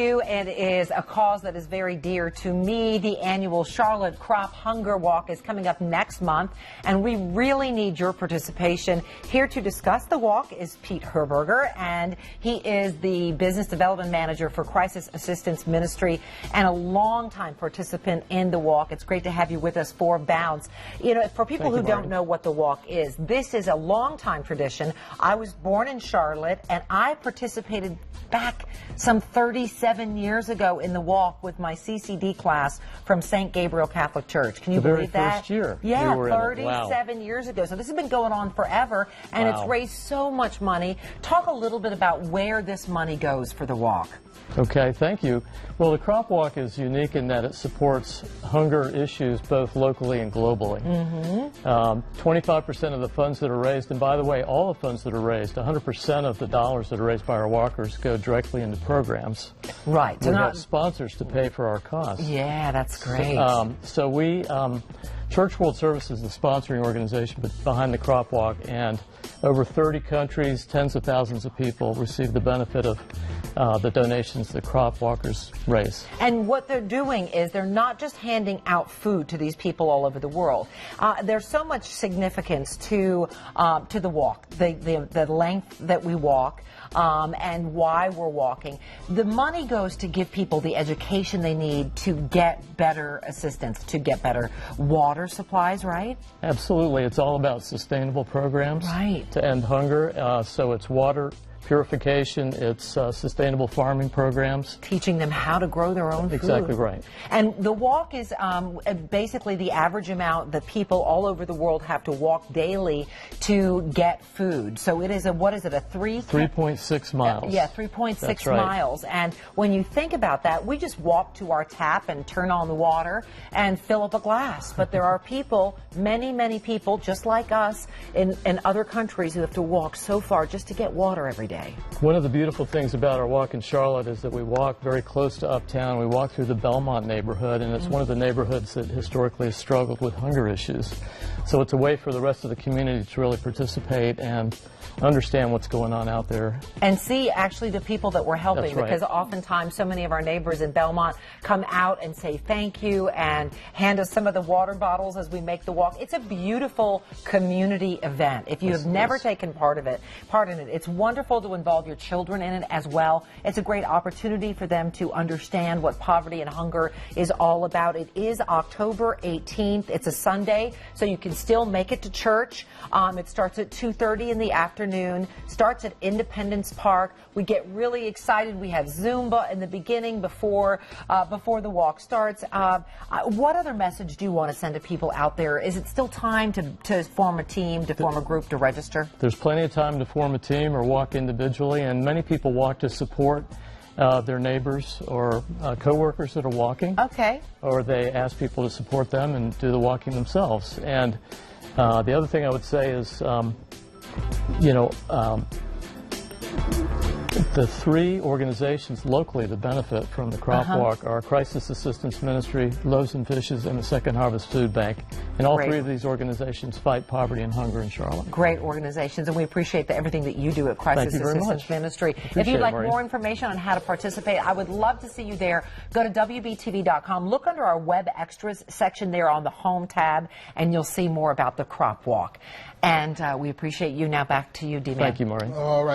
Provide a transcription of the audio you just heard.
you. It is a cause that is very dear to me. The annual Charlotte Crop Hunger Walk is coming up next month, and we really need your participation. Here to discuss the walk is Pete Herberger, and he is the Business Development Manager for Crisis Assistance Ministry and a longtime participant in the walk. It's great to have you with us for Bounce. You know, for people who don't know what the walk is, this is a long-time tradition. I was born in Charlotte, and I participated back some 37 years ago in the walk with my CCD class from St. Gabriel Catholic Church. Can you believe that? The very first year. Yeah, 37 years ago. So this has been going on forever, and it's raised so much money. Talk a little bit about where this money goes for the walk. Okay, thank you. Well, the Crop Walk is unique in that it supports hunger issues both locally and globally. 25% of the funds that are raised, and by the way, all the funds that are raised, 100% of the dollars that are raised by our walkers go directly into programs. Right. We have sponsors to pay for our costs. Yeah, that's great. So we, Church World Services is the sponsoring organization behind the Crop Walk, and over 30 countries, tens of thousands of people receive the benefit of the donations the crop walkers raise. And what they're doing is they're not just handing out food to these people all over the world. There's so much significance to the walk, the length that we walk, and why we're walking. The money goes to give people the education they need to get better assistance, to get better water supplies, right? Absolutely. It's all about sustainable programs to end hunger. So it's water purification, it's sustainable farming programs. Teaching them how to grow their own food. Exactly right. And the walk is basically the average amount that people all over the world have to walk daily to get food. So it is a, what is it, a 3.6 miles. Yeah, 3.6 miles. And when you think about that, we just walk to our tap and turn on the water and fill up a glass. But there are people, many people, just like us, in other countries who have to walk so far just to get water every day. One of the beautiful things about our walk in Charlotte is that we walk very close to uptown. We walk through the Belmont neighborhood, and it's one of the neighborhoods that historically has struggled with hunger issues. So it's a way for the rest of the community to really participate and understand what's going on out there. And see actually the people that we're helping. That's right. Because oftentimes so many of our neighbors in Belmont come out and say thank you and hand us some of the water bottles as we make the walk. It's a beautiful community event. If you have never taken part in it, it's wonderful to involve your children in it as well. It's a great opportunity for them to understand what poverty and hunger is all about. It is October 18th. It's a Sunday, so you can still make it to church. It starts at 2:30 in the afternoon, starts at Independence Park. We get really excited. We have Zumba in the beginning before the walk starts. What other message do you want to send to people out there? Is it still time to form a team, to form a group, to register? There's plenty of time to form a team or walk individually, and many people walk to support their neighbors or co-workers that are walking. Okay. Or they ask people to support them and do the walking themselves. And the other thing I would say is, the three organizations locally that benefit from the Crop Walk are Crisis Assistance Ministry, Loaves and Fishes, and the Second Harvest Food Bank. And all three of these organizations fight poverty and hunger in Charlotte. Great organizations, and we appreciate everything that you do at Crisis Assistance Ministry. If you'd like more information on how to participate, I would love to see you there. Go to WBTV.com. Look under our Web Extras section there on the Home tab, and you'll see more about the Crop Walk. And we appreciate you. Now back to you, D-Man. Thank you, Maureen. All right.